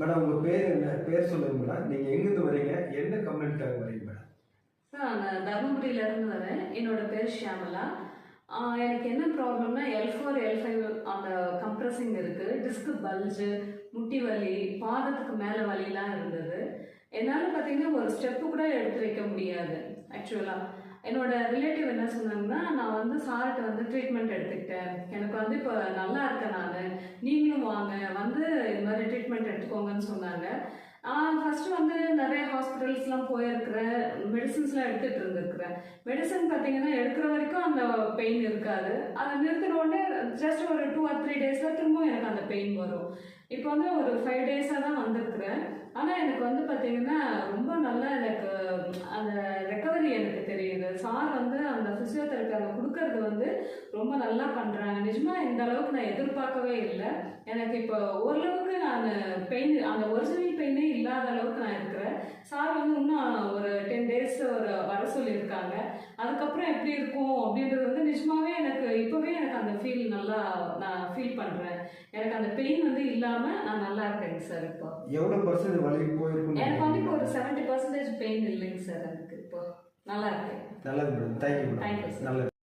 Madam உங்கள் பேர் என்ன? பேர் சொல்லுங்க மேடம். நீங்கள் எங்கேருந்து வரீங்க? என்ன கம்ப்ளைண்ட்காக வரீங்க மேடம்? சார் நான் தருமபுரியிலேருந்து வரேன். என்னோட பேர் ஷியாமலா. எனக்கு என்ன ப்ராப்ளம்னா L4 L5 அந்த கம்ப்ரஸிங் இருக்குது. டிஸ்க் பல்ஜு, முட்டி வலி, பாதத்துக்கு மேலே வலிலாம் இருந்தது. என்னால் பார்த்தீங்கன்னா ஒரு ஸ்டெப்பு கூட எடுத்து வைக்க முடியாது. ஆக்சுவலாக என்னோட ரிலேட்டிவ் என்ன சொன்னாங்கன்னா, நான் வந்து சார்கிட்ட வந்து ட்ரீட்மெண்ட் எடுத்துக்கிட்டேன், எனக்கு வந்து இப்போ நல்லா இருக்கேன், நான் நீங்களும் வாங்க வந்து இது மாதிரி ட்ரீட்மெண்ட் எடுத்துக்கோங்கன்னு சொன்னாங்க. ஃபஸ்ட்டு வந்து நிறைய ஹாஸ்பிட்டல்ஸ்லாம் போயிருக்கிறேன், மெடிசின்ஸ்லாம் எடுத்துகிட்டு இருந்திருக்கிறேன். மெடிசன் பார்த்தீங்கன்னா எடுக்கிற வரைக்கும் அந்த பெயின் இருக்காது. அதை நிறுத்தின உடனே ஜஸ்ட் ஒரு 2 or 3 டேஸில் திரும்பவும் எனக்கு அந்த பெயின் வரும். இப்போ வந்து ஒரு 5 டேஸாக தான் வந்திருக்கிறேன். ஆனால் எனக்கு வந்து பார்த்தீங்கன்னா ரொம்ப நல்லா எனக்கு அந்த ரெக்கவரி எனக்கு தெரியுது. சார் வந்து அந்த ஃபிசியோதெரப்பி அவங்க கொடுக்கறது வந்து ரொம்ப நல்லா பண்ணுறாங்க. நிஜமாக இந்த அளவுக்கு நான் எதிர்பார்க்கவே இல்லை. எனக்கு இப்போ ஓரளவுக்கு நான் பெயின் அந்த ஒரிஜினல் பெயினே இல்லாத அளவுக்கு நான் இருக்கிறேன். சார் வந்து இன்னும் ஒரு 10 டேஸ் வர சொல்லியிருக்காங்க. அதுக்கப்புறம் எப்படி இருக்கும் அப்படின்றது வந்து நிஜமாவே எனக்கு இப்போவே எனக்கு அந்த ஃபீல் நல்லா நான் ஃபீல் பண்ணுறேன். எனக்கு அந்த பெயின் வந்து இல்லாமல் நான் நல்லா இருக்கேங்க சார். இப்போ எவ்வளோ பர்சன்ட் வலி போயிருக்கும்? எனக்கு வந்து இப்போ ஒரு 70% பெயின் இல்லைங்க சார். எனக்கு இப்போ நல்லா இருக்கேன். நல்லது madam. Thank you madam. Thank you sir. நல்லது.